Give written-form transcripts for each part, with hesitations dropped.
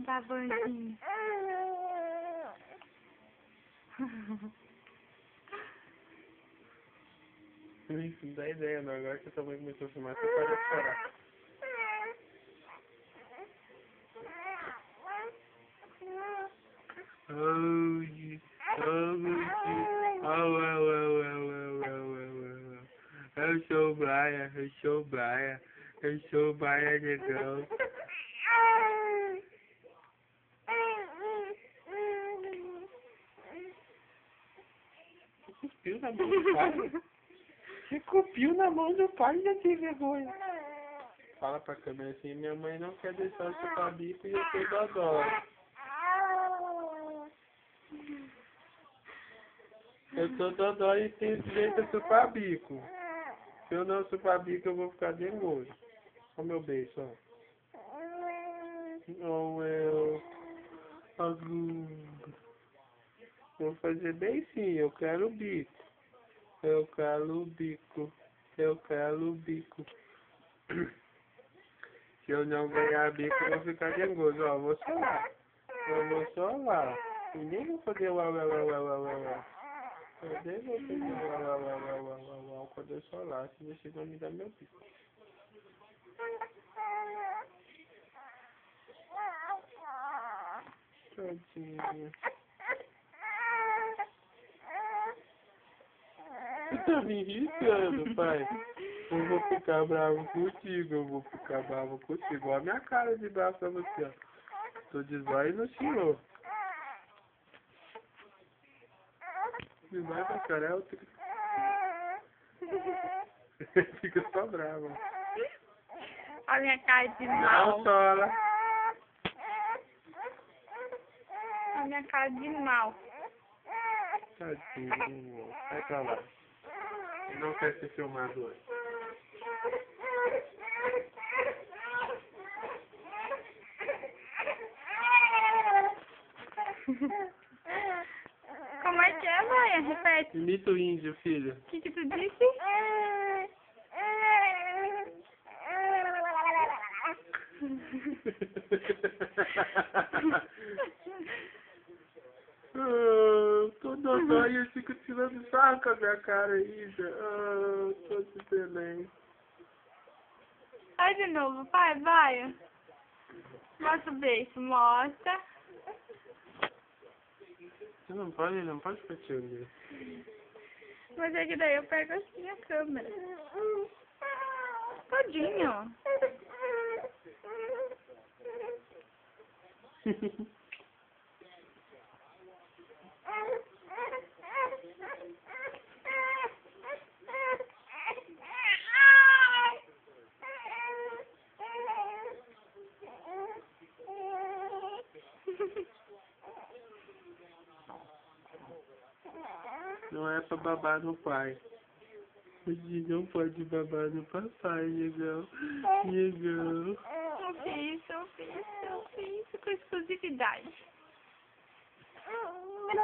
Babãozinho. Isso não dá ideia não, agora que a tua mãe começou a filmar, você pode chorar. Eu sou o Brian, negão. Você cuspiu na mão do pai? Você cuspiu na mão do pai, já tem vergonha. Fala pra câmera assim, minha mãe não quer deixar eu chupar bico e eu tô dodói. Eu tô dodói e tenho direito a chupar bico. Se eu não chupar bico, eu vou ficar dengoso. Olha meu beijo, ó. Oh, eu... Vou fazer bem sim, eu quero o bico. Eu quero o bico. Eu quero o bico. Se eu não ganhar bico, eu vou ficar dengoso. Ó, eu vou solar. Eu vou solar. Ninguém vai poder Eu nem vou poder quando eu solar, se você não me dar meu bico. Tadinha. Você tá me irritando, pai? Eu vou ficar bravo contigo, eu vou ficar bravo contigo. Olha a minha cara de bravo pra você, ó. Tô de zóio no senhor. Me vai pra cara, eu fico... Fica só bravo. Olha a minha cara de mal. Não sola. Olha a minha cara de mal. Tadinho, vai pra lá. Ele não quer ser filmado hoje. Como é que é, mãe? Repete. Imita o índio, filho. O que tu disse? Tô dodói e eu fico tirando sarro com a minha cara ainda. Tô de belém. Vai de novo, pai, vai. Mostra o beijo, mostra. Você não pode ficar tirando. Mas é que daí eu pego assim a câmera. Todinho. Não é pra babar no pai. A gente não pode babar no papai, negão. Negão. Eu fiz com exclusividade. Olha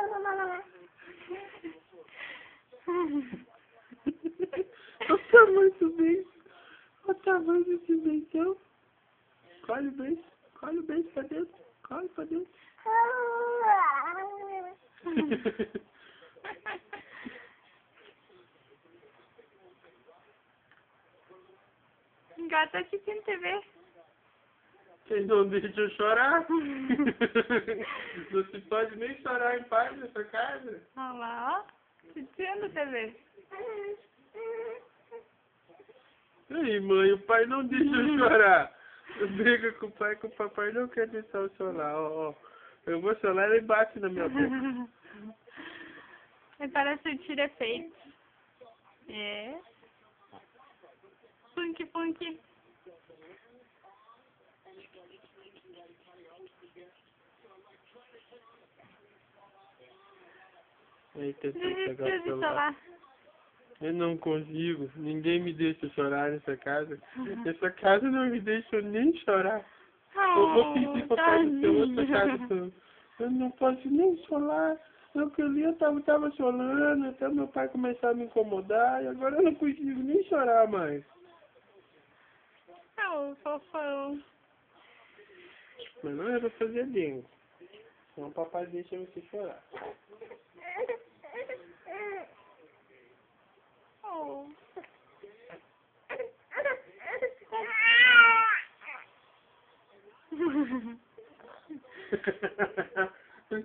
o tamanho do beijo. Olha o tamanho desse beijão. Colhe o beijo pra dentro. Colhe pra dentro. Gata assistindo TV. Vocês não deixam eu chorar? Não se pode nem chorar em paz nessa casa? Olha lá, ó. Assistindo TV. Ei, mãe, o pai não deixa eu chorar. Briga com o pai, que o papai não quer deixar eu chorar, ó. Eu vou chorar e ele bate na minha boca. É para sentir efeitos. É. Punk, punk. Aí tentei pegar o Desistiu de celular. chorar. Eu não consigo, ninguém me deixa chorar nessa casa. Essa casa não me deixa nem chorar. Eu vou pedir pra aparecer outra casa. Eu não posso nem chorar. Porque ali eu tava chorando, até meu pai começar a me incomodar, e agora eu não consigo nem chorar mais. Oh, fofão. Mas não era pra fazer língua. Senão o papai deixa você chorar. Oh.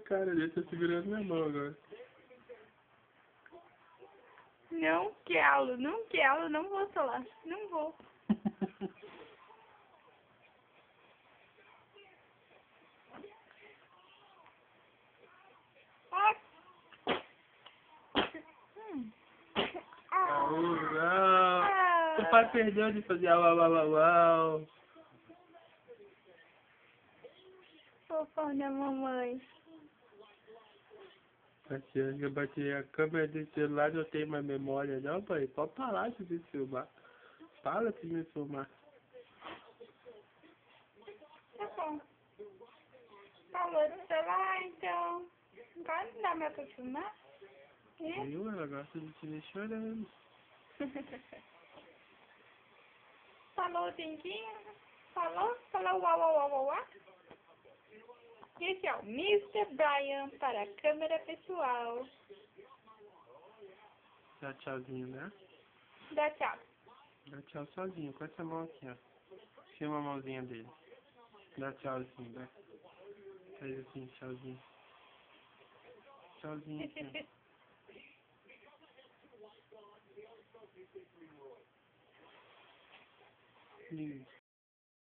Cara, ele tá segurando minha mão agora. Não quero, não vou falar. Não vou. Ah. Não. O pai perdeu de fazer au. Fofão da mamãe. Eu bati a câmera do celular, não tem mais memória não, pai. Pode parar de me filmar. Para de me filmar. Tá bom. Falou do celular, então. Agora não dá mais pra filmar? É? Viu? Ela gosta de te ver chorando. Falou, Tintinha? Falou? Falou uau. Esse é o Mr. Brian para a câmera pessoal. Dá tchauzinho, né? Dá tchau. Dá tchau sozinho, com essa mão aqui, ó. Filma a mãozinha dele. Dá tchauzinho, né? Faz assim, tchauzinho. Tchauzinho, assim. Isso.